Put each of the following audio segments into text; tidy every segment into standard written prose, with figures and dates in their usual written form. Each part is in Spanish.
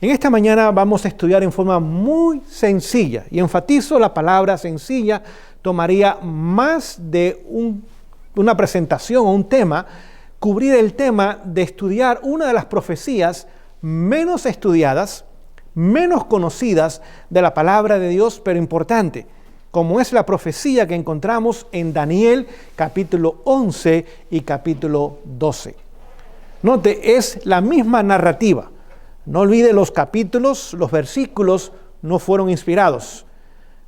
En esta mañana vamos a estudiar en forma muy sencilla, y enfatizo la palabra sencilla, tomaría más de una presentación o un tema, cubrir el tema de estudiar una de las profecías menos estudiadas, menos conocidas de la palabra de Dios, pero importante, como es la profecía que encontramos en Daniel capítulo 11 y capítulo 12. Note, es la misma narrativa. No olvide, los capítulos, los versículos no fueron inspirados.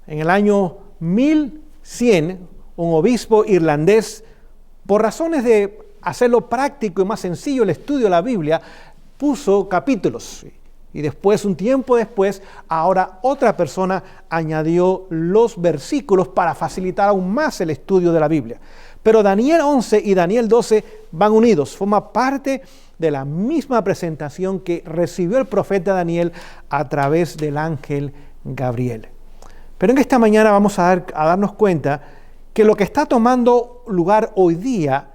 En el año 1100, un obispo irlandés, por razones de hacerlo práctico y más sencillo el estudio de la Biblia, puso capítulos. Y después, un tiempo después, ahora otra persona añadió los versículos para facilitar aún más el estudio de la Biblia. Pero Daniel 11 y Daniel 12 van unidos, forma parte de la misma presentación que recibió el profeta Daniel a través del ángel Gabriel. Pero en esta mañana vamos a darnos cuenta que lo que está tomando lugar hoy día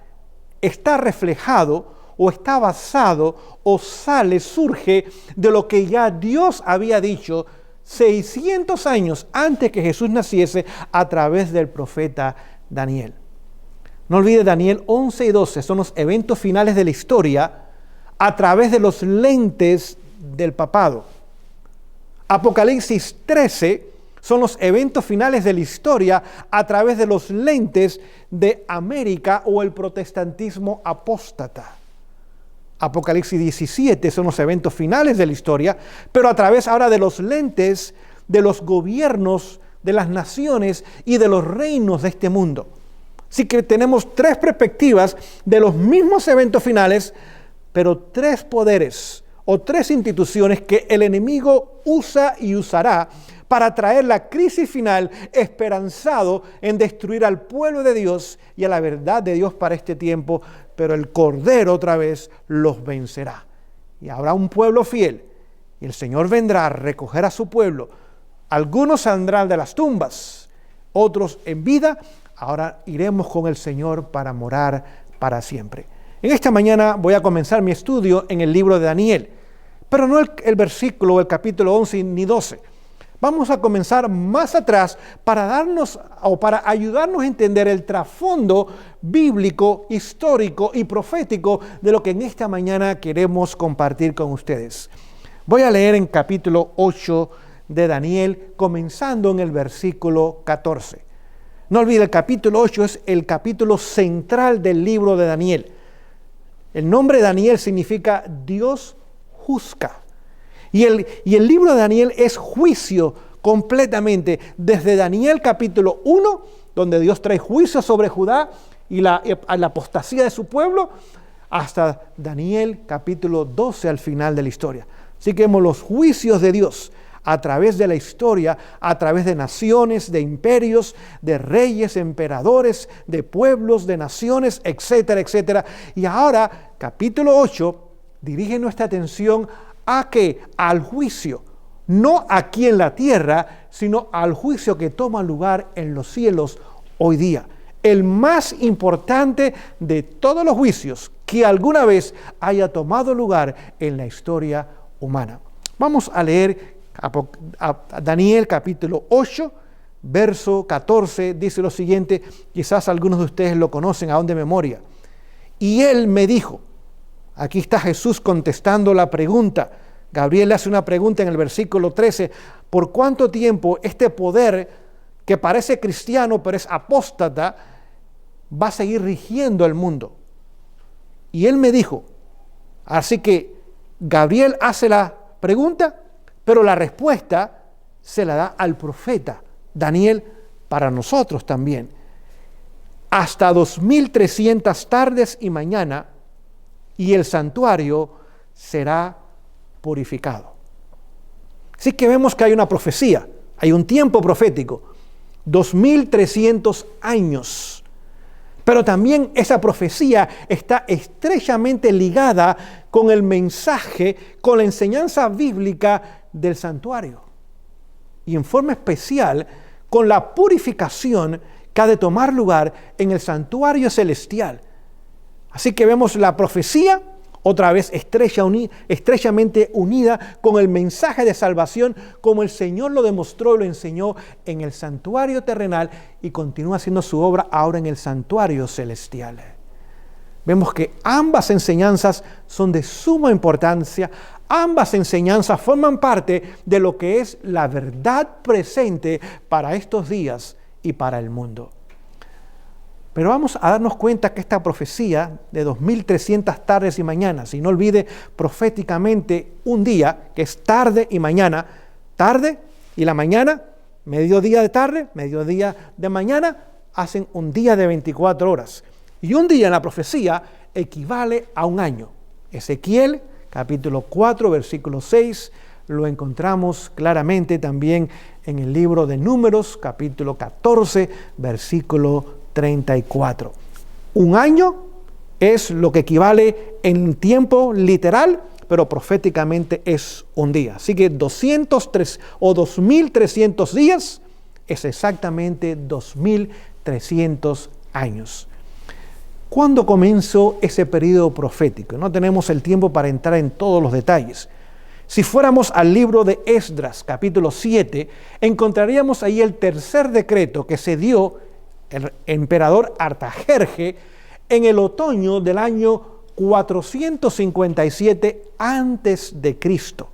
está reflejado o está basado o surge de lo que ya Dios había dicho 600 años antes que Jesús naciese a través del profeta Daniel. No olvide, Daniel 11 y 12 son los eventos finales de la historia a través de los lentes del papado. Apocalipsis 13 son los eventos finales de la historia a través de los lentes de América o el protestantismo apóstata. Apocalipsis 17 son los eventos finales de la historia, pero a través ahora de los lentes de los gobiernos, de las naciones y de los reinos de este mundo. Así que tenemos tres perspectivas de los mismos eventos finales, pero tres poderes o tres instituciones que el enemigo usa y usará para traer la crisis final, esperanzado en destruir al pueblo de Dios y a la verdad de Dios para este tiempo, pero el Cordero otra vez los vencerá. Y habrá un pueblo fiel, y el Señor vendrá a recoger a su pueblo. Algunos saldrán de las tumbas, otros en vida. Ahora iremos con el Señor para morar para siempre. En esta mañana voy a comenzar mi estudio en el libro de Daniel, pero no el versículo o el capítulo 11 ni 12. Vamos a comenzar más atrás para ayudarnos a entender el trasfondo bíblico, histórico y profético de lo que en esta mañana queremos compartir con ustedes. Voy a leer en capítulo 8 de Daniel, comenzando en el versículo 14. No olvide, el capítulo 8 es el capítulo central del libro de Daniel. El nombre de Daniel significa Dios juzga. Y el libro de Daniel es juicio completamente, desde Daniel capítulo 1, donde Dios trae juicio sobre Judá y la apostasía de su pueblo, hasta Daniel capítulo 12 al final de la historia. Así que vemos los juicios de Dios a través de la historia, a través de naciones, de imperios, de reyes, emperadores, de pueblos, de naciones, etcétera, etcétera. Y ahora, capítulo 8, dirige nuestra atención ¿a qué? Al juicio, no aquí en la tierra, sino al juicio que toma lugar en los cielos hoy día. El más importante de todos los juicios que alguna vez haya tomado lugar en la historia humana. Vamos a leer a Daniel capítulo 8, verso 14, dice lo siguiente, quizás algunos de ustedes lo conocen aún de memoria. Y él me dijo, aquí está Jesús contestando la pregunta. Gabriel le hace una pregunta en el versículo 13, ¿por cuánto tiempo este poder que parece cristiano pero es apóstata va a seguir rigiendo el mundo? Y él me dijo, así que Gabriel hace la pregunta, pero la respuesta se la da al profeta Daniel para nosotros también. Hasta 2300 tardes y mañana, y el santuario será purificado. Así que vemos que hay una profecía, hay un tiempo profético, 2300 años. Pero también esa profecía está estrechamente ligada con el mensaje, con la enseñanza bíblica del santuario. Y en forma especial con la purificación que ha de tomar lugar en el santuario celestial. Así que vemos la profecía otra vez estrechamente unida con el mensaje de salvación, como el Señor lo demostró y lo enseñó en el santuario terrenal y continúa haciendo su obra ahora en el santuario celestial. Vemos que ambas enseñanzas son de suma importancia. Ambas enseñanzas forman parte de lo que es la verdad presente para estos días y para el mundo. Pero vamos a darnos cuenta que esta profecía de 2300 tardes y mañanas, y no olvide proféticamente un día, que es tarde y mañana, tarde y la mañana, mediodía de tarde, mediodía de mañana, hacen un día de 24 horas. Y un día en la profecía equivale a un año. Ezequiel, capítulo 4, versículo 6, lo encontramos claramente también en el libro de Números, capítulo 14, versículo 34. Un año es lo que equivale en tiempo literal, pero proféticamente es un día. Así que 203 o 2300 días es exactamente 2300 años. ¿Cuándo comenzó ese periodo profético? No tenemos el tiempo para entrar en todos los detalles. Si fuéramos al libro de Esdras, capítulo 7, encontraríamos ahí el tercer decreto que se dio el emperador Artajerje en el otoño del año 457 antes de Cristo.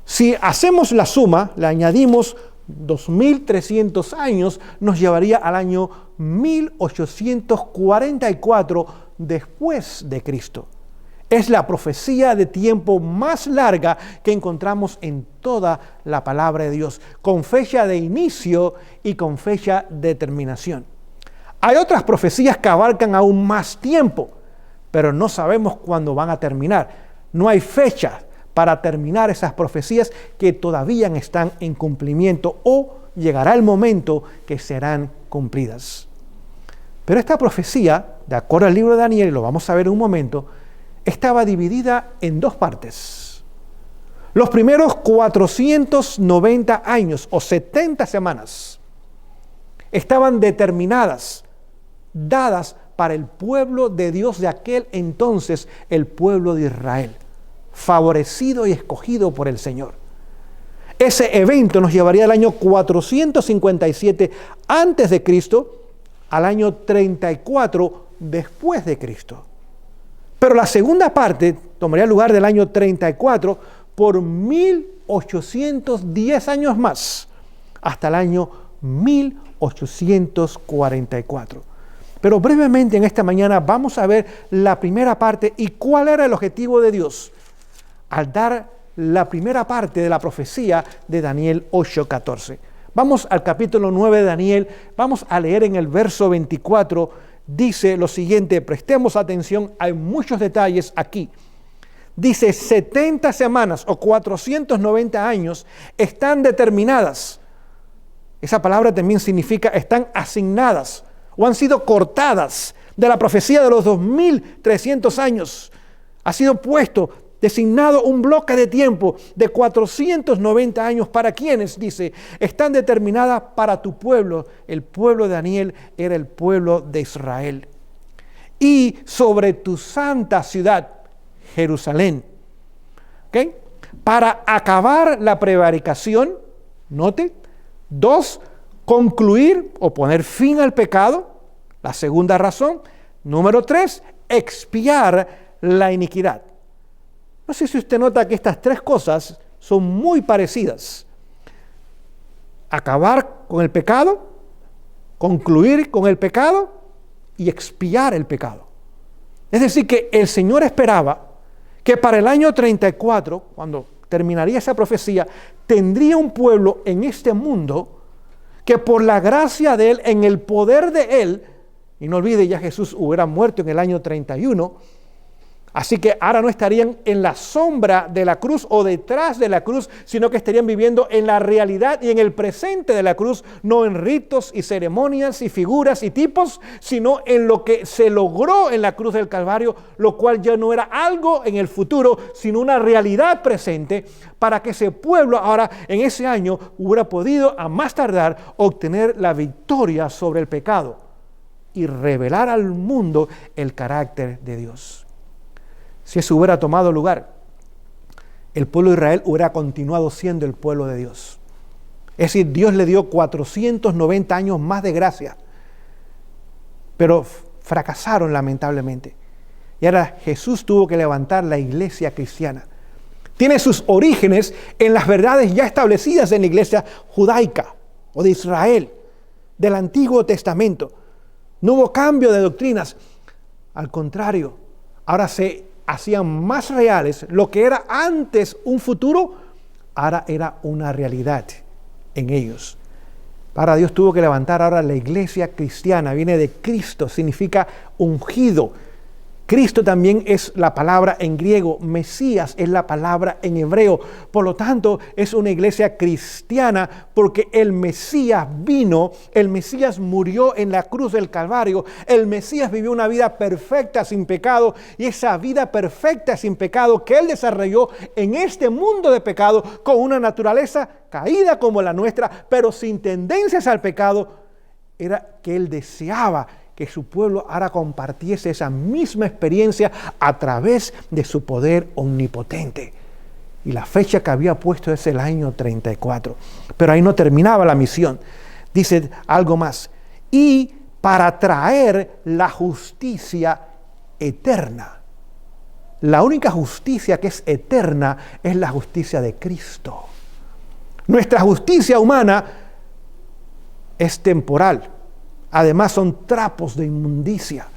Si hacemos la suma, le añadimos 2300 años, nos llevaría al año 1844 después de Cristo. Es la profecía de tiempo más larga que encontramos en toda la palabra de Dios, con fecha de inicio y con fecha de terminación. Hay otras profecías que abarcan aún más tiempo, pero no sabemos cuándo van a terminar. No hay fecha para terminar esas profecías que todavía están en cumplimiento o llegará el momento que serán cumplidas. Pero esta profecía, de acuerdo al libro de Daniel, y lo vamos a ver en un momento, estaba dividida en dos partes. Los primeros 490 años o 70 semanas estaban determinadas, dadas para el pueblo de Dios de aquel entonces, el pueblo de Israel, favorecido y escogido por el Señor. Ese evento nos llevaría al año 457 antes de Cristo, al año 34 después de Cristo. Pero la segunda parte tomaría lugar del año 34 por 1810 años más, hasta el año 1844. Pero brevemente en esta mañana vamos a ver la primera parte y cuál era el objetivo de Dios al dar la primera parte de la profecía de Daniel 8:14. Vamos al capítulo 9 de Daniel, vamos a leer en el verso 24, dice lo siguiente, prestemos atención, hay muchos detalles aquí. Dice, 70 semanas o 490 años están determinadas. Esa palabra también significa están asignadas o han sido cortadas de la profecía de los 2300 años. Ha sido puesto, designado un bloque de tiempo de 490 años para quienes, dice, están determinadas para tu pueblo. El pueblo de Daniel era el pueblo de Israel. Y sobre tu santa ciudad, Jerusalén. ¿Okay? Para acabar la prevaricación, note. 2, concluir o poner fin al pecado. La segunda razón. Número 3, expiar la iniquidad. No sé si usted nota que estas tres cosas son muy parecidas. Acabar con el pecado, concluir con el pecado y expiar el pecado. Es decir, que el Señor esperaba que para el año 34, cuando terminaría esa profecía, tendría un pueblo en este mundo que por la gracia de Él, en el poder de Él, y no olvide, ya Jesús hubiera muerto en el año 31, así que ahora no estarían en la sombra de la cruz o detrás de la cruz, sino que estarían viviendo en la realidad y en el presente de la cruz, no en ritos y ceremonias y figuras y tipos, sino en lo que se logró en la cruz del Calvario, lo cual ya no era algo en el futuro, sino una realidad presente, para que ese pueblo ahora en ese año hubiera podido a más tardar obtener la victoria sobre el pecado y revelar al mundo el carácter de Dios. si eso hubiera tomado lugar, el pueblo de Israel hubiera continuado siendo el pueblo de Dios. Es decir, Dios le dio 490 años más de gracia, pero fracasaron lamentablemente. Y ahora Jesús tuvo que levantar la iglesia cristiana. Tiene sus orígenes en las verdades ya establecidas en la iglesia judaica o de Israel, del Antiguo Testamento. No hubo cambio de doctrinas. Al contrario, ahora se hacían más reales. Lo que era antes un futuro, ahora era una realidad en ellos. Para Dios tuvo que levantar ahora la iglesia cristiana. Viene de Cristo, significa ungido. Cristo también es la palabra en griego, Mesías es la palabra en hebreo. Por lo tanto, es una iglesia cristiana porque el Mesías vino, el Mesías murió en la cruz del Calvario, el Mesías vivió una vida perfecta sin pecado y esa vida perfecta sin pecado que Él desarrolló en este mundo de pecado con una naturaleza caída como la nuestra, pero sin tendencias al pecado, era que Él deseaba que su pueblo ahora compartiese esa misma experiencia a través de su poder omnipotente. Y la fecha que había puesto es el año 34. Pero ahí no terminaba la misión. Dice algo más. Y para traer la justicia eterna. La única justicia que es eterna es la justicia de Cristo. Nuestra justicia humana es temporal. Además son trapos de inmundicia.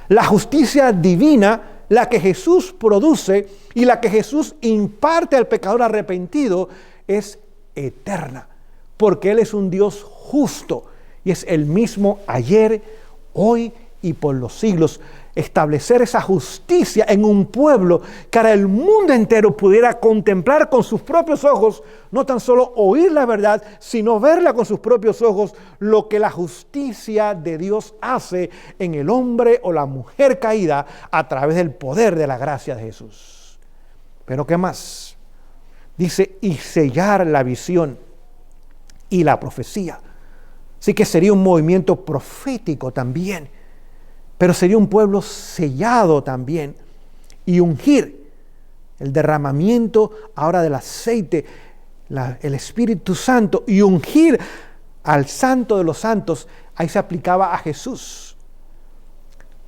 La justicia divina, la que Jesús produce y la que Jesús imparte al pecador arrepentido, es eterna. Porque Él es un Dios justo y es el mismo ayer, hoy y por los siglos. Establecer esa justicia en un pueblo que ahora el mundo entero pudiera contemplar con sus propios ojos, no tan solo oír la verdad, sino verla con sus propios ojos, lo que la justicia de Dios hace en el hombre o la mujer caída a través del poder de la gracia de Jesús. Pero ¿qué más? Dice, y sellar la visión y la profecía. Así que sería un movimiento profético también. Pero sería un pueblo sellado también. Y ungir el derramamiento ahora del aceite, el Espíritu Santo. Y ungir al Santo de los Santos. Ahí se aplicaba a Jesús.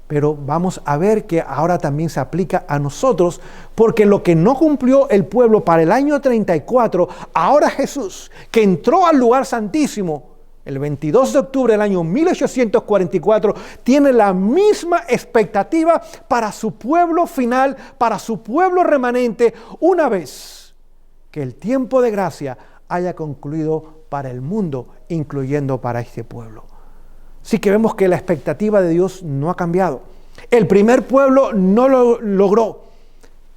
Pero vamos a ver que ahora también se aplica a nosotros. Porque lo que no cumplió el pueblo para el año 34, ahora Jesús, que entró al lugar santísimo, el 22 de octubre del año 1844, tiene la misma expectativa para su pueblo final, para su pueblo remanente, una vez que el tiempo de gracia haya concluido para el mundo, incluyendo para este pueblo. Así que vemos que la expectativa de Dios no ha cambiado. El primer pueblo no lo logró,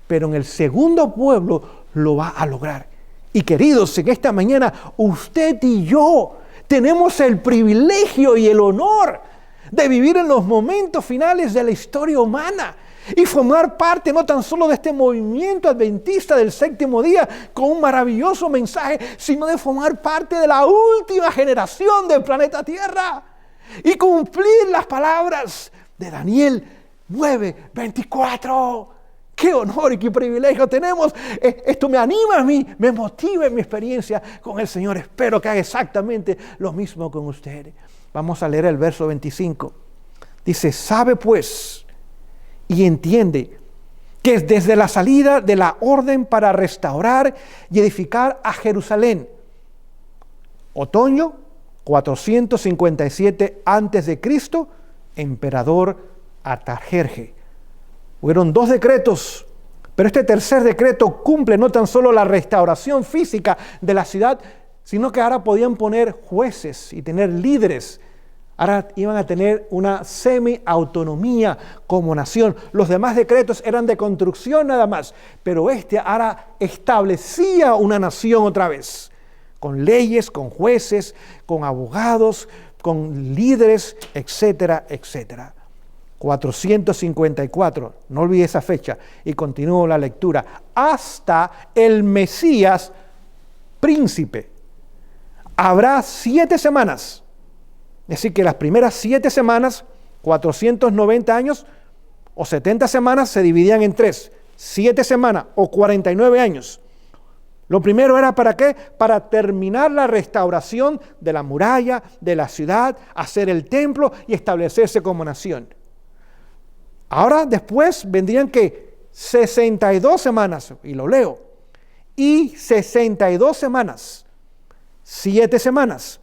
pero en el segundo pueblo lo va a lograr. Y queridos, en esta mañana usted y yo tenemos el privilegio y el honor de vivir en los momentos finales de la historia humana y formar parte no tan solo de este movimiento adventista del séptimo día con un maravilloso mensaje, sino de formar parte de la última generación del planeta Tierra y cumplir las palabras de Daniel 9:24. ¡Qué honor y qué privilegio tenemos! Esto me anima a mí, me motiva en mi experiencia con el Señor. Espero que haga exactamente lo mismo con ustedes. Vamos a leer el verso 25. Dice, sabe pues y entiende que desde la salida de la orden para restaurar y edificar a Jerusalén, otoño 457 a.C., emperador Artajerje. Hubieron 2 decretos, pero este tercer decreto cumple no tan solo la restauración física de la ciudad, sino que ahora podían poner jueces y tener líderes. Ahora iban a tener una semi-autonomía como nación. Los demás decretos eran de construcción nada más, pero este ahora establecía una nación otra vez, con leyes, con jueces, con abogados, con líderes, etcétera, etcétera. 454, no olvide esa fecha, y continúo la lectura, hasta el Mesías príncipe. Habrá 7 semanas, es decir que las primeras 7 semanas, 490 años o 70 semanas se dividían en 3, 7 semanas o 49 años. Lo primero era ¿para qué? Para terminar la restauración de la muralla, de la ciudad, hacer el templo y establecerse como nación. Ahora después vendrían que 62 semanas, y lo leo, y 62 semanas, 7 semanas,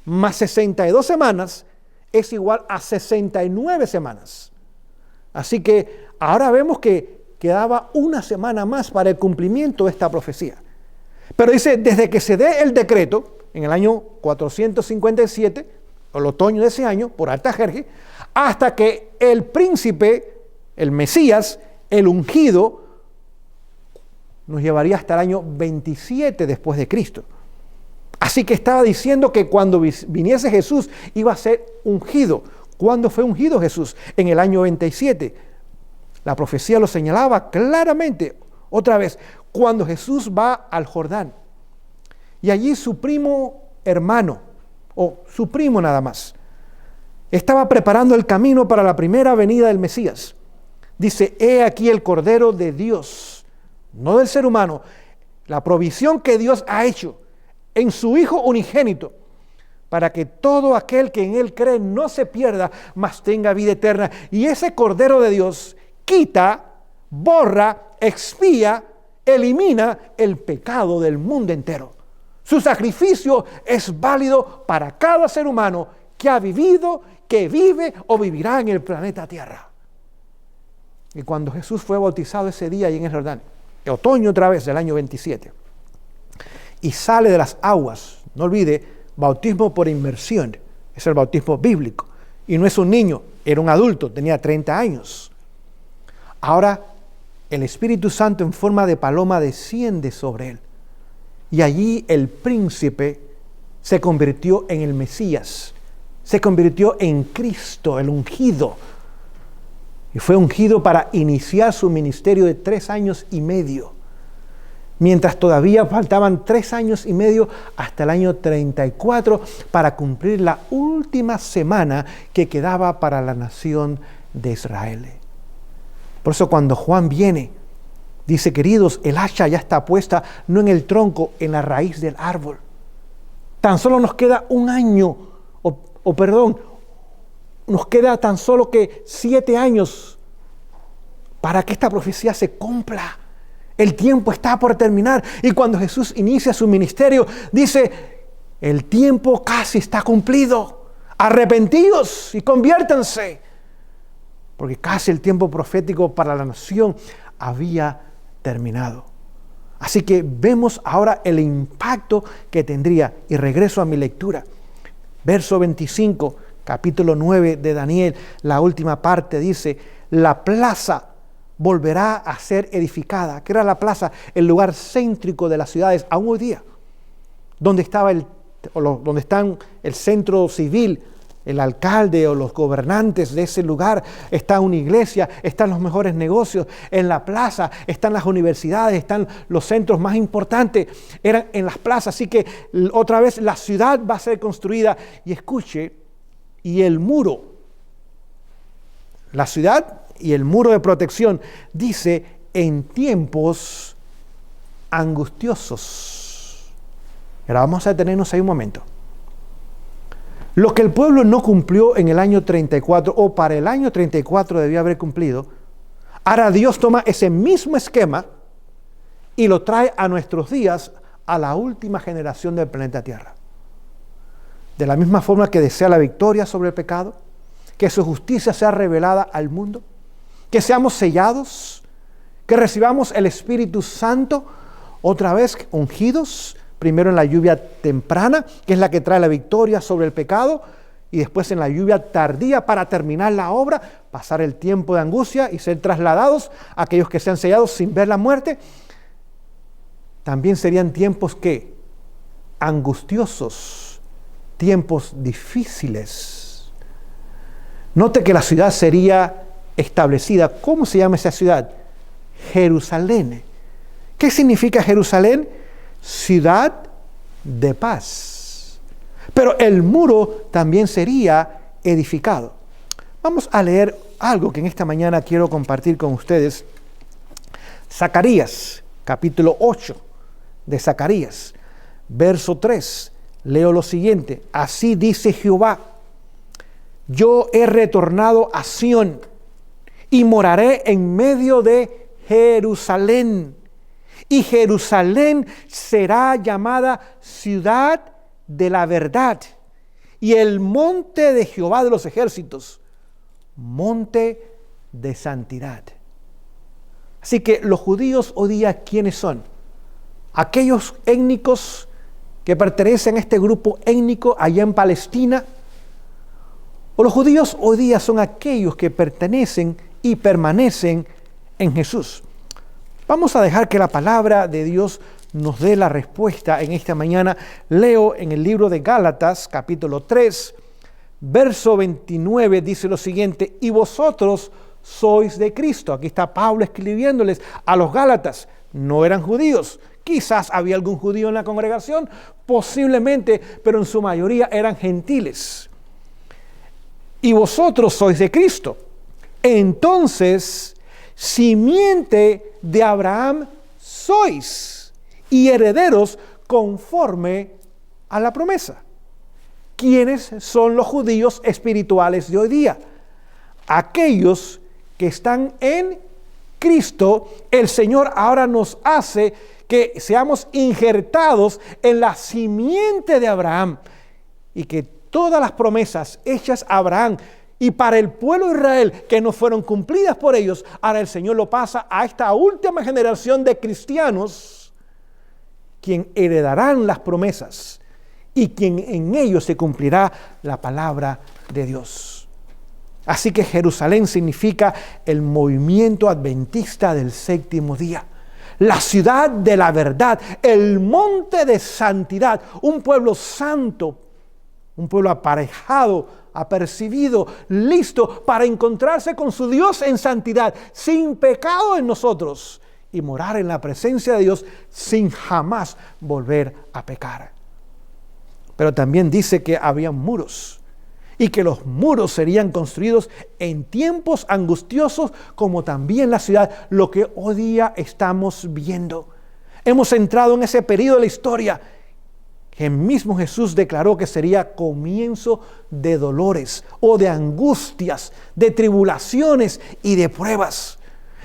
más 62 semanas es igual a 69 semanas. Así que ahora vemos que quedaba una semana más para el cumplimiento de esta profecía. Pero dice, desde que se dé el decreto, en el año 457, o el otoño de ese año, por Artajerjes, hasta que el príncipe, el Mesías, el ungido, nos llevaría hasta el año 27 después de Cristo. Así que estaba diciendo que cuando viniese Jesús iba a ser ungido. ¿Cuándo fue ungido Jesús? En el año 27. La profecía lo señalaba claramente, otra vez, cuando Jesús va al Jordán. Y allí su primo hermano, o su primo nada más, estaba preparando el camino para la primera venida del Mesías. Dice, he aquí el Cordero de Dios, no del ser humano, la provisión que Dios ha hecho en su Hijo unigénito, para que todo aquel que en Él cree no se pierda, mas tenga vida eterna. Y ese Cordero de Dios quita, borra, expía, elimina el pecado del mundo entero. Su sacrificio es válido para cada ser humano que ha vivido, que vive o vivirá en el planeta Tierra. Y cuando Jesús fue bautizado ese día ahí en el Jordán, otoño otra vez del año 27, y sale de las aguas, no olvide, bautismo por inmersión, es el bautismo bíblico, y no es un niño, era un adulto, tenía 30 años. Ahora el Espíritu Santo en forma de paloma desciende sobre él, y allí el príncipe se convirtió en el Mesías, se convirtió en Cristo, el ungido, y fue ungido para iniciar su ministerio de 3 años y medio, mientras todavía faltaban 3 años y medio hasta el año 34 para cumplir la última semana que quedaba para la nación de Israel. Por eso cuando Juan viene, dice, queridos, el hacha ya está puesta no en el tronco, en la raíz del árbol. Tan solo nos queda un año, nos queda tan solo que 7 años para que esta profecía se cumpla. El tiempo está por terminar. Y cuando Jesús inicia su ministerio, dice, el tiempo casi está cumplido. Arrepentíos y conviértanse. Porque casi el tiempo profético para la nación había terminado. Así que vemos ahora el impacto que tendría. Y regreso a mi lectura. Verso 25, capítulo 9 de Daniel, la última parte dice, la plaza volverá a ser edificada. ¿Qué era la plaza? El lugar céntrico de las ciudades, aún hoy día, donde están el centro civil, el alcalde o los gobernantes de ese lugar, está una iglesia, están los mejores negocios, en la plaza están las universidades, están los centros más importantes, eran en las plazas, así que otra vez la ciudad va a ser construida, y escuche, y el muro, la ciudad y el muro de protección, dice, en tiempos angustiosos. Ahora vamos a detenernos ahí un momento. Lo que el pueblo no cumplió en el año 34, o para el año 34 debía haber cumplido, ahora Dios toma ese mismo esquema y lo trae a nuestros días, a la última generación del planeta Tierra. De la misma forma que desea la victoria sobre el pecado, que su justicia sea revelada al mundo, que seamos sellados, que recibamos el Espíritu Santo, otra vez ungidos, primero en la lluvia temprana, que es la que trae la victoria sobre el pecado, y después en la lluvia tardía para terminar la obra, pasar el tiempo de angustia y ser trasladados a aquellos que sean sellados sin ver la muerte. También serían tiempos que angustiosos, tiempos difíciles. Note que la ciudad sería establecida. ¿Cómo se llama esa ciudad? Jerusalén. ¿Qué significa Jerusalén? Ciudad de paz. Pero el muro también sería edificado. Vamos a leer algo que en esta mañana quiero compartir con ustedes Zacarías, capítulo 8 de Zacarías, verso 3. Leo lo siguiente: así dice Jehová, yo he retornado a Sión y moraré en medio de Jerusalén. Y Jerusalén será llamada ciudad de la verdad. Y el monte de Jehová de los ejércitos, monte de santidad. Así que los judíos hoy día, ¿quiénes son? Aquellos étnicos que pertenecen a este grupo étnico allá en Palestina. O los judíos hoy día son aquellos que pertenecen y permanecen en Jesús. Vamos a dejar que la palabra de Dios nos dé la respuesta en esta mañana. Leo en el libro de Gálatas, capítulo 3, verso 29, dice lo siguiente: y vosotros sois de Cristo. Aquí está Pablo escribiéndoles a los Gálatas. No eran judíos. Quizás había algún judío en la congregación, posiblemente, pero en su mayoría eran gentiles. Y vosotros sois de Cristo. Entonces, simiente de Abraham sois y herederos conforme a la promesa. ¿Quiénes son los judíos espirituales de hoy día? Aquellos que están en Cristo. El Señor ahora nos hace que seamos injertados en la simiente de Abraham y que todas las promesas hechas a Abraham y para el pueblo de Israel que no fueron cumplidas por ellos, ahora el Señor lo pasa a esta última generación de cristianos, quien heredarán las promesas y quien en ellos se cumplirá la palabra de Dios. Así que Jerusalén significa el movimiento adventista del séptimo día, la ciudad de la verdad, el monte de santidad, un pueblo santo, un pueblo aparejado, apercibido, listo para encontrarse con su Dios en santidad, sin pecado en nosotros, y morar en la presencia de Dios sin jamás volver a pecar. Pero también dice que había muros, y que los muros serían construidos en tiempos angustiosos, como también la ciudad, lo que hoy día estamos viendo. Hemos entrado en ese periodo de la historia que mismo Jesús declaró que sería comienzo de dolores o de angustias, de tribulaciones y de pruebas.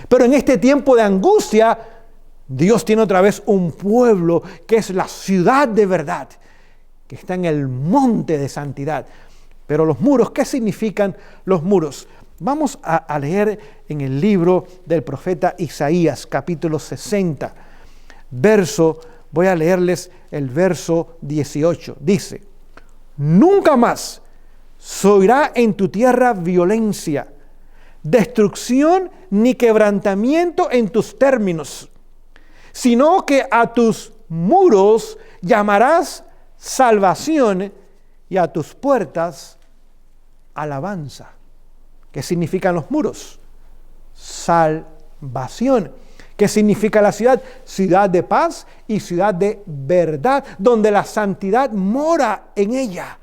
Pero en este tiempo de angustia, Dios tiene otra vez un pueblo que es la ciudad de verdad, que está en el monte de santidad. Pero los muros, ¿qué significan los muros? Vamos a leer en el libro del profeta Isaías, capítulo 60, voy a leerles el verso 18. Dice: nunca más se oirá en tu tierra violencia, destrucción ni quebrantamiento en tus términos, sino que a tus muros llamarás salvación y a tus puertas alabanza. ¿Qué significan los muros? Salvación. ¿Qué significa la ciudad? Ciudad de paz y ciudad de verdad, donde la santidad mora en ella.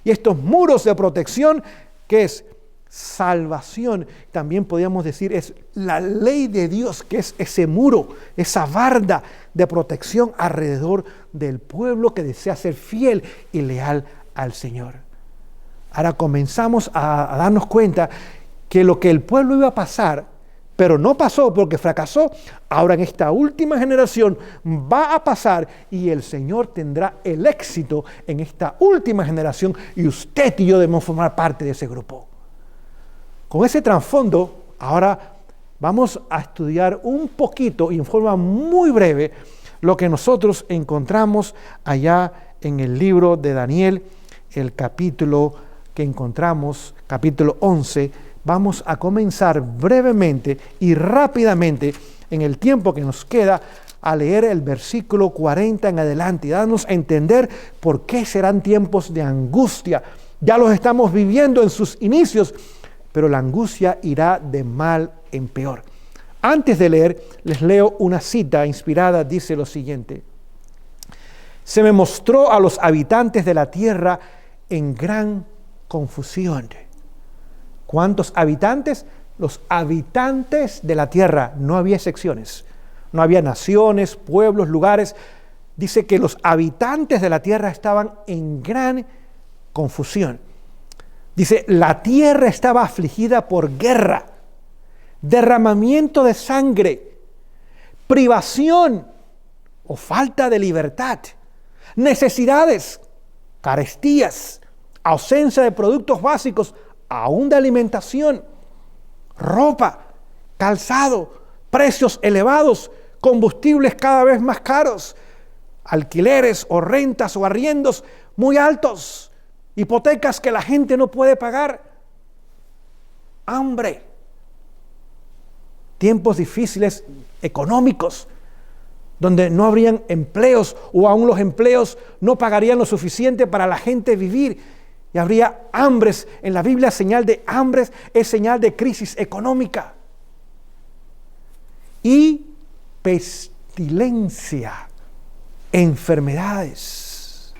Y estos muros de protección, ¿qué es? Salvación. También podríamos decir es la ley de Dios, que es ese muro, esa barda de protección alrededor del pueblo que desea ser fiel y leal al Señor. Ahora comenzamos a darnos cuenta que lo que el pueblo iba a pasar, pero no pasó porque fracasó, ahora en esta última generación va a pasar y el Señor tendrá el éxito en esta última generación y usted y yo debemos formar parte de ese grupo. Con ese trasfondo, ahora vamos a estudiar un poquito y en forma muy breve lo que nosotros encontramos allá en el libro de Daniel, el capítulo que encontramos, capítulo 11, vamos a comenzar brevemente y rápidamente en el tiempo que nos queda a leer el versículo 40 en adelante y darnos a entender por qué serán tiempos de angustia. Ya los estamos viviendo en sus inicios, pero la angustia irá de mal en peor. Antes de leer, les leo una cita inspirada, dice lo siguiente: se me mostró a los habitantes de la tierra en gran confusión. ¿Cuántos habitantes? Los habitantes de la tierra, no había excepciones. No había naciones, pueblos, lugares. Dice que los habitantes de la tierra estaban en gran confusión. Dice, la tierra estaba afligida por guerra, derramamiento de sangre, privación o falta de libertad, necesidades, carestías, ausencia de productos básicos, aún de alimentación, ropa, calzado, precios elevados, combustibles cada vez más caros, alquileres o rentas o arriendos muy altos, hipotecas que la gente no puede pagar, hambre, tiempos difíciles económicos, donde no habrían empleos o aún los empleos no pagarían lo suficiente para la gente vivir y habría hambres. En la Biblia, señal de hambres es señal de crisis económica. Y pestilencia, enfermedades.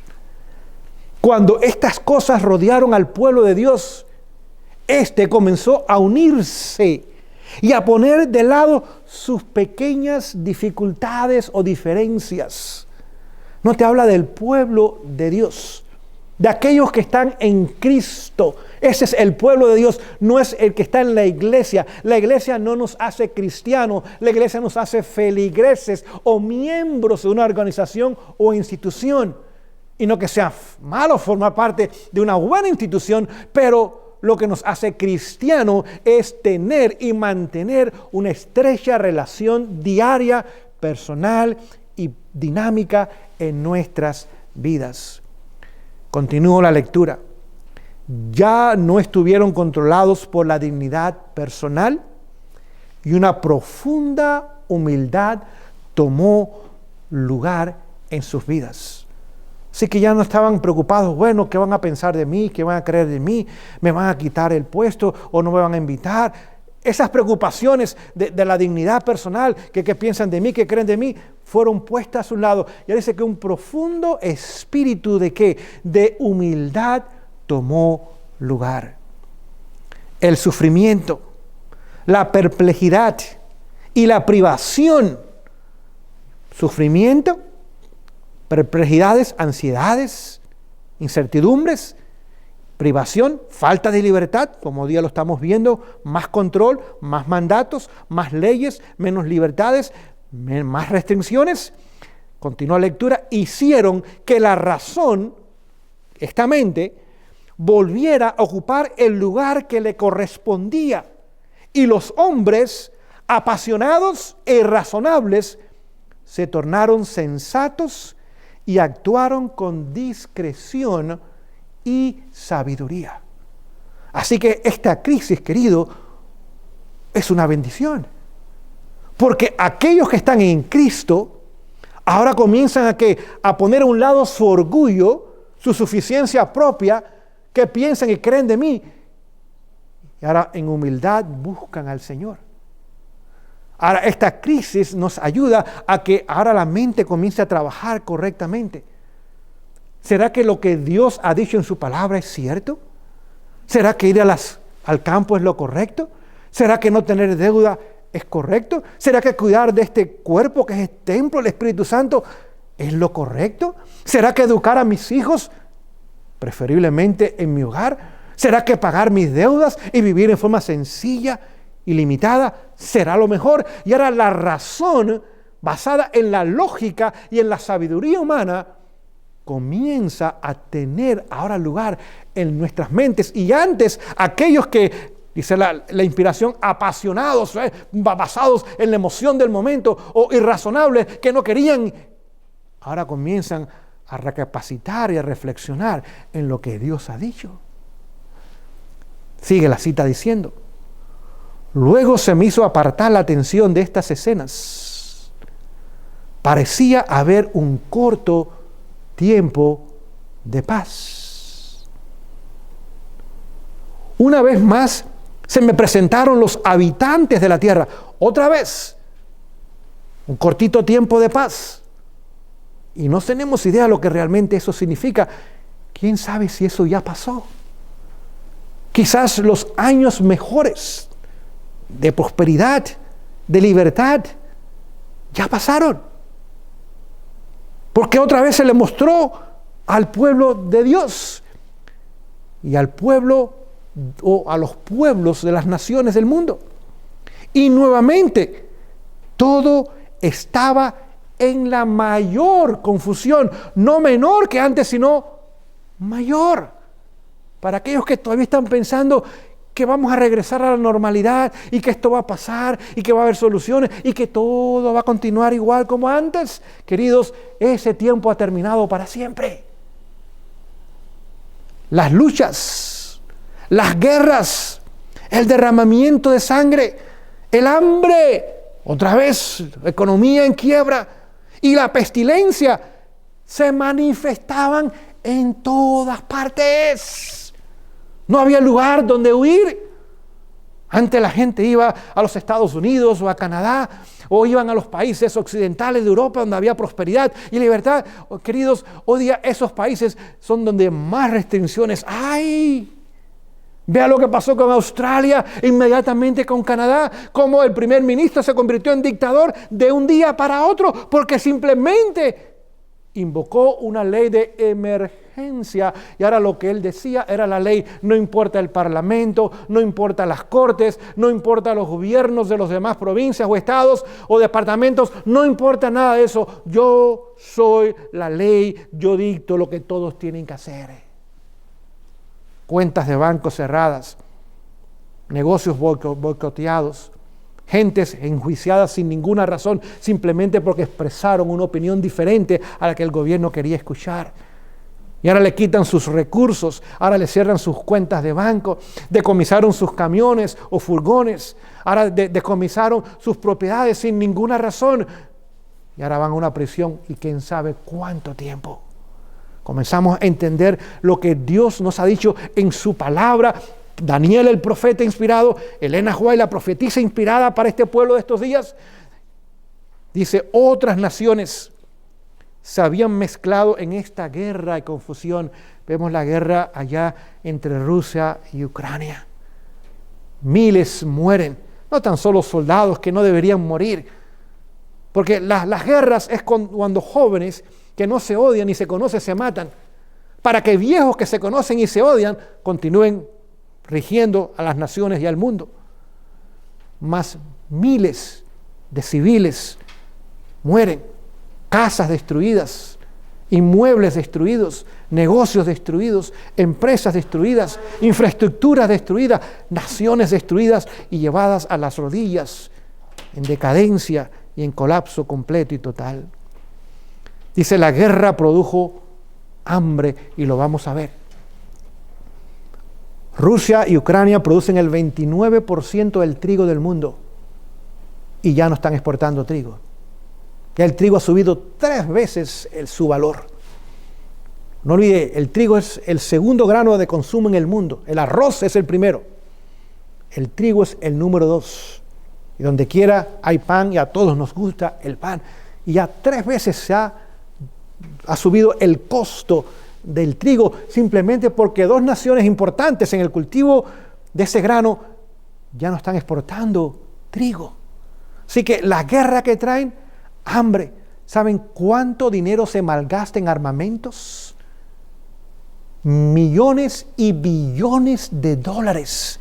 Cuando estas cosas rodearon al pueblo de Dios, este comenzó a unirse y a poner de lado sus pequeñas dificultades o diferencias. No te habla del pueblo de Dios, de aquellos que están en Cristo. Ese es el pueblo de Dios, no es el que está en la iglesia. La iglesia no nos hace cristianos, la iglesia nos hace feligreses o miembros de una organización o institución. Y no que sea malo formar parte de una buena institución, pero lo que nos hace cristiano es tener y mantener una estrecha relación diaria, personal y dinámica en nuestras vidas. Continúo la lectura. Ya no estuvieron controlados por la dignidad personal y una profunda humildad tomó lugar en sus vidas. Así que ya no estaban preocupados, bueno, ¿qué van a pensar de mí? ¿Qué van a creer de mí? ¿Me van a quitar el puesto o no me van a invitar? Esas preocupaciones de la dignidad personal, que piensan de mí, que creen de mí, fueron puestas a un lado. Ya dice que un profundo espíritu de ¿qué? De humildad tomó lugar. El sufrimiento, la perplejidad y la privación. Sufrimiento, perplejidades, ansiedades, incertidumbres, privación, falta de libertad, como hoy día lo estamos viendo, más control, más mandatos, más leyes, menos libertades, más restricciones. Continúa la lectura, hicieron que la razón, esta mente, volviera a ocupar el lugar que le correspondía. Y los hombres, apasionados e irrazonables, se tornaron sensatos y actuaron con discreción y sabiduría. Así que esta crisis, querido, es una bendición. Porque aquellos que están en Cristo, ahora comienzan a poner a un lado su orgullo, su suficiencia propia, que piensan y creen de mí. Y ahora en humildad buscan al Señor. Ahora esta crisis nos ayuda a que ahora la mente comience a trabajar correctamente. ¿Será que lo que Dios ha dicho en su palabra es cierto? ¿Será que ir al campo es lo correcto? ¿Será que no tener deuda es correcto? ¿Será que cuidar de este cuerpo que es el templo del Espíritu Santo es lo correcto? ¿Será que educar a mis hijos, preferiblemente en mi hogar? ¿Será que pagar mis deudas y vivir en forma sencilla y limitada será lo mejor? Y ahora la razón, basada en la lógica y en la sabiduría humana, comienza a tener ahora lugar en nuestras mentes. Y antes, aquellos que, dice la inspiración, apasionados, basados en la emoción del momento, o irrazonables, que no querían, ahora comienzan a recapacitar y a reflexionar en lo que Dios ha dicho. Sigue la cita diciendo: luego se me hizo apartar la atención de estas escenas. Parecía haber un corto tiempo de paz. Una vez más se me presentaron los habitantes de la tierra. Otra vez, un cortito tiempo de paz. Y no tenemos idea de lo que realmente eso significa. ¿Quién sabe si eso ya pasó? Quizás los años mejores de prosperidad, de libertad, ya pasaron. Porque otra vez se le mostró al pueblo de Dios y al pueblo o a los pueblos de las naciones del mundo. Y nuevamente, todo estaba en la mayor confusión, no menor que antes, sino mayor. Para aquellos que todavía están pensando que vamos a regresar a la normalidad y que esto va a pasar y que va a haber soluciones y que todo va a continuar igual como antes. Queridos, ese tiempo ha terminado para siempre. Las luchas, las guerras, el derramamiento de sangre, el hambre, otra vez, economía en quiebra y la pestilencia se manifestaban en todas partes. No había lugar donde huir. Antes la gente iba a los Estados Unidos o a Canadá o iban a los países occidentales de Europa donde había prosperidad y libertad. Queridos, hoy día esos países son donde más restricciones hay. Vea lo que pasó con Australia, inmediatamente con Canadá, cómo el primer ministro se convirtió en dictador de un día para otro porque simplemente invocó una ley de emergencia y ahora lo que él decía era la ley. No importa el parlamento, no importa las cortes, no importa los gobiernos de las demás provincias o estados o departamentos, no importa nada de eso. Yo soy la ley, yo dicto lo que todos tienen que hacer. Cuentas de bancos cerradas, negocios boicoteados, gentes enjuiciadas sin ninguna razón, simplemente porque expresaron una opinión diferente a la que el gobierno quería escuchar. Y ahora le quitan sus recursos, ahora le cierran sus cuentas de banco, decomisaron sus camiones o furgones, ahora decomisaron sus propiedades sin ninguna razón. Y ahora van a una prisión y quién sabe cuánto tiempo. Comenzamos a entender lo que Dios nos ha dicho en su palabra. Daniel, el profeta inspirado, Elena White, la profetisa inspirada para este pueblo de estos días, dice, otras naciones se habían mezclado en esta guerra y confusión. Vemos la guerra allá entre Rusia y Ucrania. Miles mueren, no tan solo soldados que no deberían morir, porque las guerras es cuando jóvenes que no se odian ni se conocen se matan, para que viejos que se conocen y se odian continúen rigiendo a las naciones y al mundo. Más miles de civiles mueren, casas destruidas, inmuebles destruidos, negocios destruidos, empresas destruidas, infraestructuras destruidas, naciones destruidas y llevadas a las rodillas en decadencia y en colapso completo y total. Dice, la guerra produjo hambre y lo vamos a ver. Rusia y Ucrania producen el 29% del trigo del mundo y ya no están exportando trigo. Ya el trigo ha subido 3 veces su valor. No olvide, el trigo es el segundo grano de consumo en el mundo. El arroz es el primero. El trigo es el número 2. Y donde quiera hay pan y a todos nos gusta el pan. Y ya 3 veces se ha subido el costo del trigo simplemente porque 2 naciones importantes en el cultivo de ese grano ya no están exportando trigo. Así que la guerra que traen, hambre. ¿Saben cuánto dinero se malgasta en armamentos? Millones y billones de dólares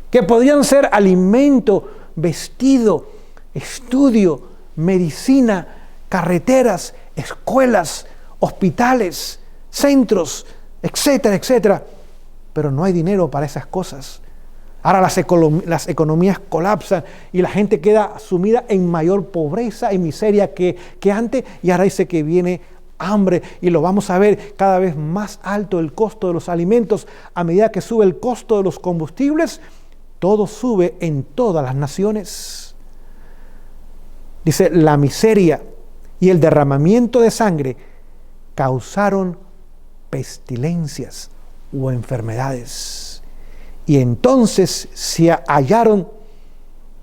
que podrían ser alimento, vestido, estudio, medicina, carreteras, escuelas, hospitales, centros, etcétera, etcétera. Pero no hay dinero para esas cosas. Ahora las economías colapsan y la gente queda sumida en mayor pobreza y miseria que antes. Y ahora dice que viene hambre y lo vamos a ver cada vez más alto el costo de los alimentos. A medida que sube el costo de los combustibles, todo sube en todas las naciones. Dice, la miseria y el derramamiento de sangre causaron pestilencias o enfermedades. Y entonces se hallaron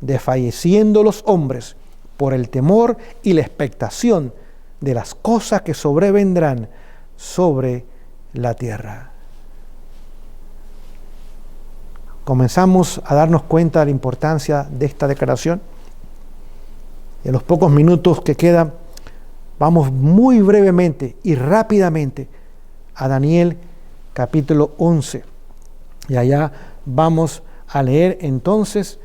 desfalleciendo los hombres por el temor y la expectación de las cosas que sobrevendrán sobre la tierra. Comenzamos a darnos cuenta de la importancia de esta declaración. Y en los pocos minutos que quedan, vamos muy brevemente y rápidamente a Daniel capítulo 11. Y allá vamos a leer entonces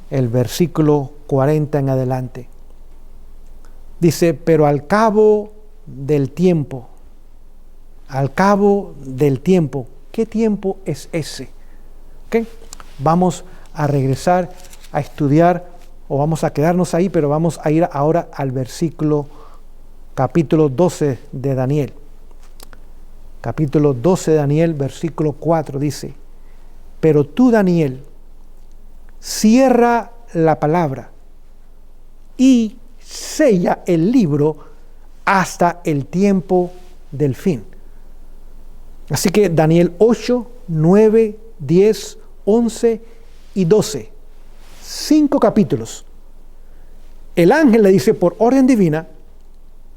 el versículo 40 en adelante. Dice, pero al cabo del tiempo, ¿qué tiempo es ese? ¿Okay? Vamos a regresar a estudiar, o vamos a quedarnos ahí, pero vamos a ir ahora al capítulo 12 de Daniel. Capítulo 12 de Daniel, versículo 4 dice, pero tú, Daniel, cierra la palabra y sella el libro hasta el tiempo del fin. Así que Daniel 8, 9, 10, 11 y 12. 5 capítulos. El ángel le dice por orden divina,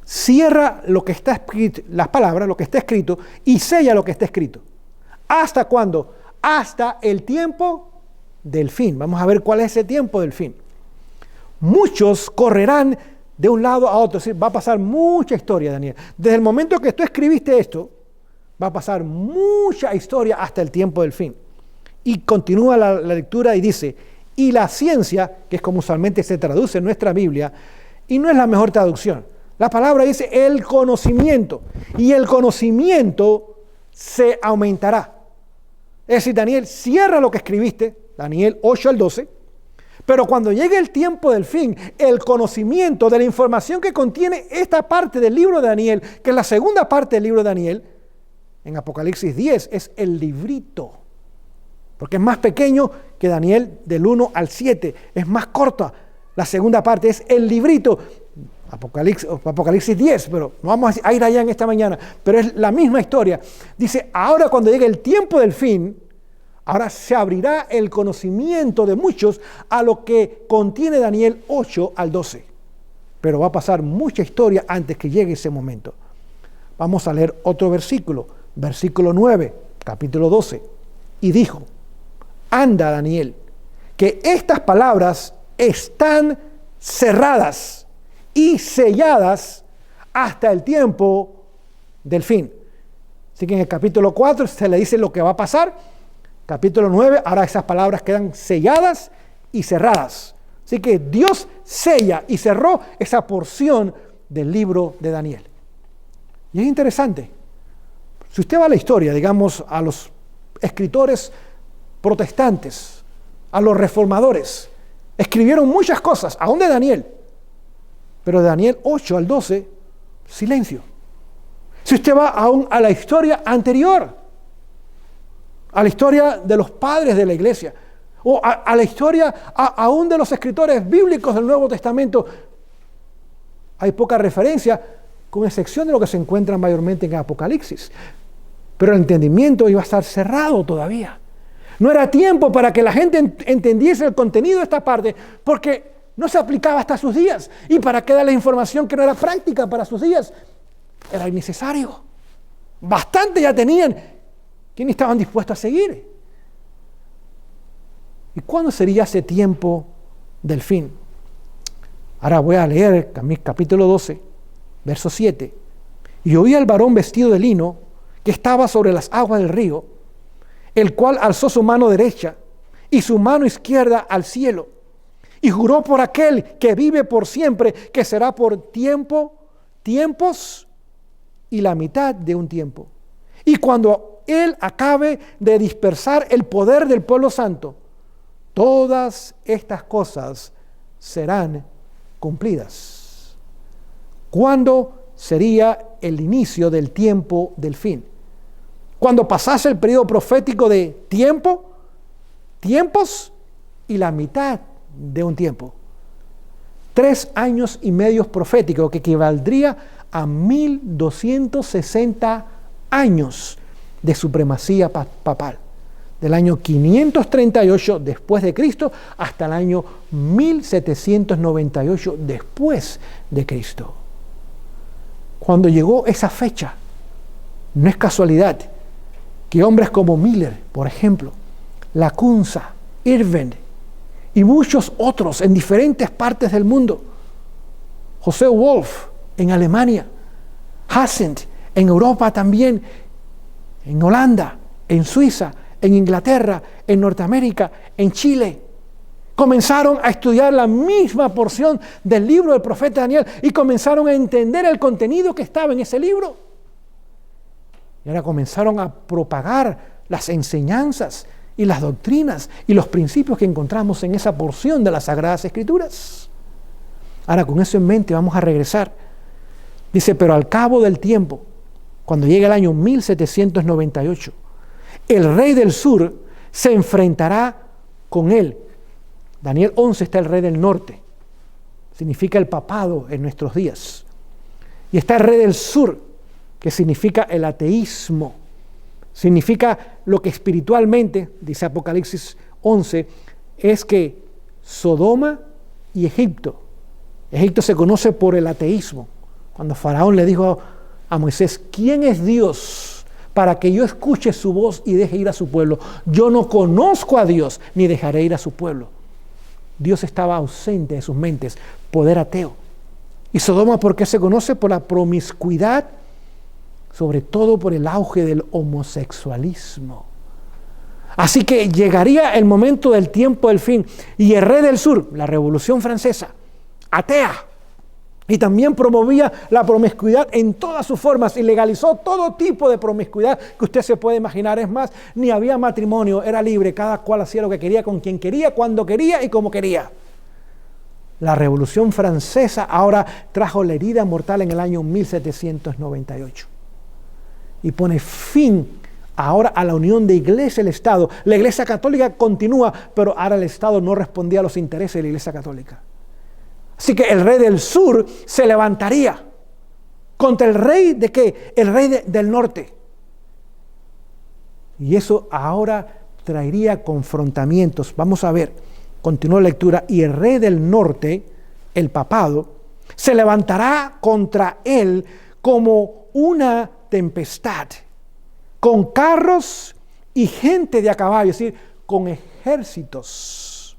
cierra lo que está escrito, las palabras, lo que está escrito, y sella lo que está escrito. ¿Hasta cuándo? Hasta el tiempo del fin. Vamos a ver cuál es ese tiempo del fin. Muchos correrán de un lado a otro. Es decir, va a pasar mucha historia, Daniel. Desde el momento que tú escribiste esto, va a pasar mucha historia hasta el tiempo del fin. Y continúa la lectura y dice, y la ciencia, que es como usualmente se traduce en nuestra Biblia, y no es la mejor traducción. La palabra dice el conocimiento, y el conocimiento se aumentará. Es decir, Daniel, cierra lo que escribiste, Daniel 8 al 12, pero cuando llegue el tiempo del fin, el conocimiento de la información que contiene esta parte del libro de Daniel, que es la segunda parte del libro de Daniel, en Apocalipsis 10, es el librito. Porque es más pequeño que Daniel del 1 al 7, es más corta. La segunda parte es el librito, Apocalipsis 10, pero no vamos a ir allá en esta mañana, pero es la misma historia. Dice, ahora cuando llegue el tiempo del fin, ahora se abrirá el conocimiento de muchos a lo que contiene Daniel 8 al 12. Pero va a pasar mucha historia antes que llegue ese momento. Vamos a leer otro versículo, versículo 9, capítulo 12. Y dijo, anda, Daniel, que estas palabras están cerradas y selladas hasta el tiempo del fin. Así que en el capítulo 4 se le dice lo que va a pasar. Capítulo 9, ahora esas palabras quedan selladas y cerradas. Así que Dios sella y cerró esa porción del libro de Daniel. Y es interesante. Si usted va a la historia, digamos, a los escritores protestantes, a los reformadores, escribieron muchas cosas, aún de Daniel, pero de Daniel 8 al 12, silencio. Si usted va aún a la historia anterior, a la historia de los padres de la iglesia, o a la historia aún de los escritores bíblicos del Nuevo Testamento, hay poca referencia, con excepción de lo que se encuentra mayormente en Apocalipsis. Pero el entendimiento iba a estar cerrado todavía. No era tiempo para que la gente entendiese el contenido de esta parte, porque no se aplicaba hasta sus días. Y para que darle información que no era práctica para sus días, era innecesario. Bastante ya tenían. ¿Quiénes estaban dispuestos a seguir? ¿Y cuándo sería ese tiempo del fin? Ahora voy a leer capítulo 12, verso 7. Y oí al varón vestido de lino que estaba sobre las aguas del río, el cual alzó su mano derecha y su mano izquierda al cielo, y juró por aquel que vive por siempre, que será por tiempos y la mitad de un tiempo. Y cuando él acabe de dispersar el poder del pueblo santo, todas estas cosas serán cumplidas. ¿Cuándo sería el inicio del tiempo del fin? Cuando pasase el periodo profético de tiempos y la mitad de un tiempo. 3 años y medio proféticos, que equivaldría a 1260 años de supremacía papal. Del año 538 después de Cristo hasta el año 1798 después de Cristo. Cuando llegó esa fecha, no es casualidad que hombres como Miller, por ejemplo, Lacunza, Irving y muchos otros en diferentes partes del mundo José Wolf en Alemania, Hassent en Europa también, en Holanda, en Suiza, en Inglaterra, en Norteamérica, en Chile. Comenzaron a estudiar la misma porción del libro del profeta Daniel y comenzaron a entender el contenido que estaba en ese libro. Y ahora comenzaron a propagar las enseñanzas y las doctrinas y los principios que encontramos en esa porción de las Sagradas Escrituras. Ahora, con eso en mente, vamos a regresar. Dice, pero al cabo del tiempo, cuando llegue el año 1798, el rey del sur se enfrentará con él. Daniel 11 está el rey del norte, significa el papado en nuestros días. Y está el rey del sur, que significa el ateísmo. Significa lo que espiritualmente, dice Apocalipsis 11, es que Sodoma y Egipto se conoce por el ateísmo. Cuando Faraón le dijo a Moisés, ¿quién es Dios para que yo escuche su voz y deje ir a su pueblo? Yo no conozco a Dios, ni dejaré ir a su pueblo. Dios estaba ausente de sus mentes, poder ateo. Y Sodoma, ¿por qué se conoce? Por la promiscuidad, sobre todo por el auge del homosexualismo. Así que llegaría el momento del tiempo del fin, y el rey del sur, la Revolución Francesa, atea, y también promovía la promiscuidad en todas sus formas y legalizó todo tipo de promiscuidad que usted se puede imaginar. Es más, ni había matrimonio, era libre, cada cual hacía lo que quería, con quien quería, cuando quería y como quería. La Revolución Francesa ahora trajo la herida mortal en el año 1798 y pone fin ahora a la unión de iglesia y el Estado. La Iglesia Católica continúa, pero ahora el Estado no respondía a los intereses de la Iglesia Católica. Así que el rey del sur se levantaría contra el rey de ¿qué? El rey del norte. Y eso ahora traería confrontamientos. Vamos a ver, continúa la lectura. Y el rey del norte, el papado, se levantará contra él como una tempestad, con carros y gente de a caballo, es decir, con ejércitos.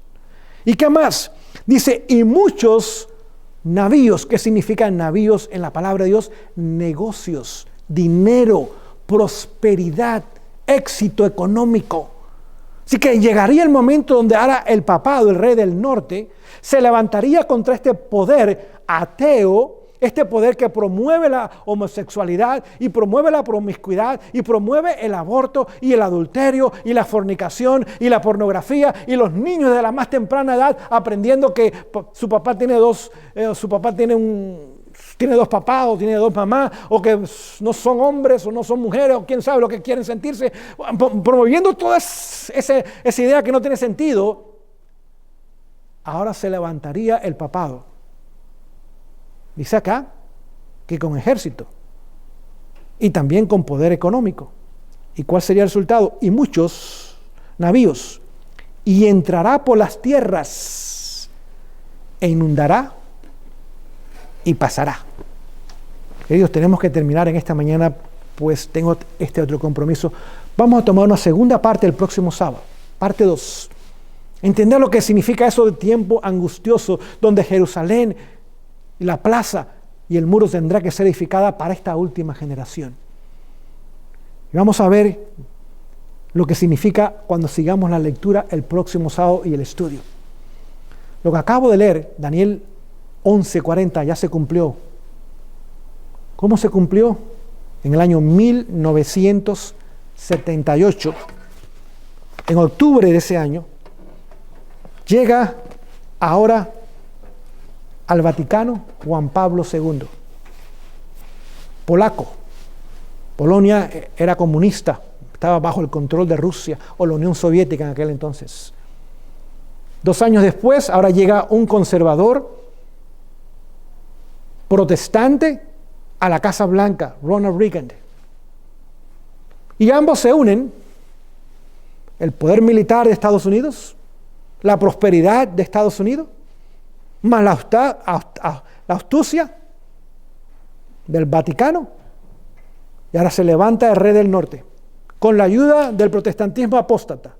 ¿Y qué más? Dice, y muchos navíos. ¿Qué significan navíos en la palabra de Dios? Negocios, dinero, prosperidad, éxito económico. Así que llegaría el momento donde ahora el papado, el rey del norte, se levantaría contra este poder ateo, este poder que promueve la homosexualidad y promueve la promiscuidad y promueve el aborto y el adulterio y la fornicación y la pornografía y los niños de la más temprana edad aprendiendo que su papá tiene dos papás o tiene dos mamás, o que no son hombres o no son mujeres, o quién sabe lo que quieren sentirse, promoviendo toda esa idea que no tiene sentido. Ahora se levantaría el papado. Dice acá que con ejército y también con poder económico. ¿Y cuál sería el resultado? Y muchos navíos, y entrará por las tierras e inundará y pasará. Queridos, tenemos que terminar en esta mañana, pues tengo este otro compromiso. Vamos a tomar una segunda parte el próximo sábado, parte 2. Entender lo que significa eso de tiempo angustioso, donde Jerusalén, la plaza y el muro tendrá que ser edificada para esta última generación. Y vamos a ver lo que significa cuando sigamos la lectura el próximo sábado y el estudio. Lo que acabo de leer, Daniel 11:40, ya se cumplió. ¿Cómo se cumplió? En el año 1978, en octubre de ese año, llega ahora al Vaticano Juan Pablo II, polaco. Polonia era comunista, estaba bajo el control de Rusia o la Unión Soviética en aquel entonces. 2 años después, ahora llega un conservador protestante a la Casa Blanca, Ronald Reagan. Y ambos se unen, el poder militar de Estados Unidos, la prosperidad de Estados Unidos, más la astucia del Vaticano, y ahora se levanta el rey del norte con la ayuda del protestantismo apóstata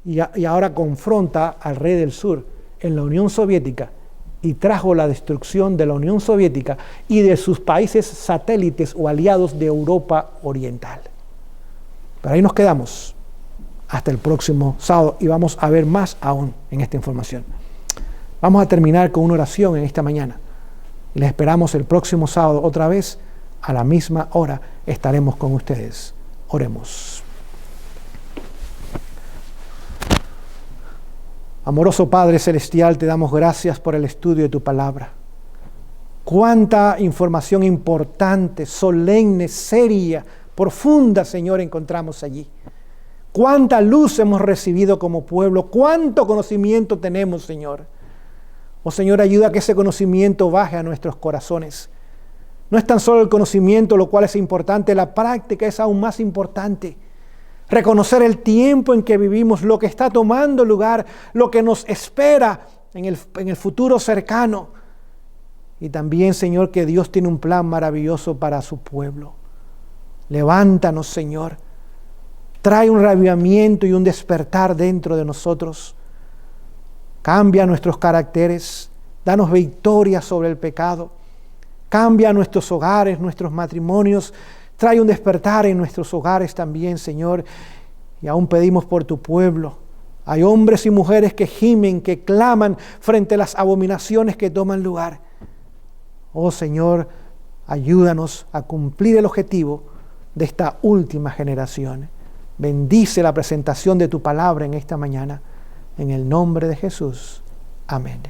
y ahora confronta al rey del sur en la Unión Soviética y trajo la destrucción de la Unión Soviética y de sus países satélites o aliados de Europa Oriental. Pero ahí nos quedamos hasta el próximo sábado y vamos a ver más aún en esta información. Vamos a terminar con una oración en esta mañana. Les esperamos el próximo sábado otra vez a la misma hora. Estaremos con ustedes. Oremos. Amoroso Padre Celestial, te damos gracias por el estudio de tu palabra. Cuánta información importante, solemne, seria, profunda, Señor, encontramos allí. Cuánta luz hemos recibido como pueblo, cuánto conocimiento tenemos, Señor. Oh Señor, ayuda a que ese conocimiento baje a nuestros corazones. No es tan solo el conocimiento, lo cual es importante, la práctica es aún más importante. Reconocer el tiempo en que vivimos, lo que está tomando lugar, lo que nos espera en el futuro cercano. Y también, Señor, que Dios tiene un plan maravilloso para su pueblo. Levántanos, Señor. Trae un reavivamiento y un despertar dentro de nosotros. Cambia nuestros caracteres. Danos victoria sobre el pecado. Cambia nuestros hogares, nuestros matrimonios. Trae un despertar en nuestros hogares también, Señor. Y aún pedimos por tu pueblo. Hay hombres y mujeres que gimen, que claman frente a las abominaciones que toman lugar. Oh Señor, ayúdanos a cumplir el objetivo de esta última generación. Bendice la presentación de tu palabra en esta mañana. En el nombre de Jesús. Amén.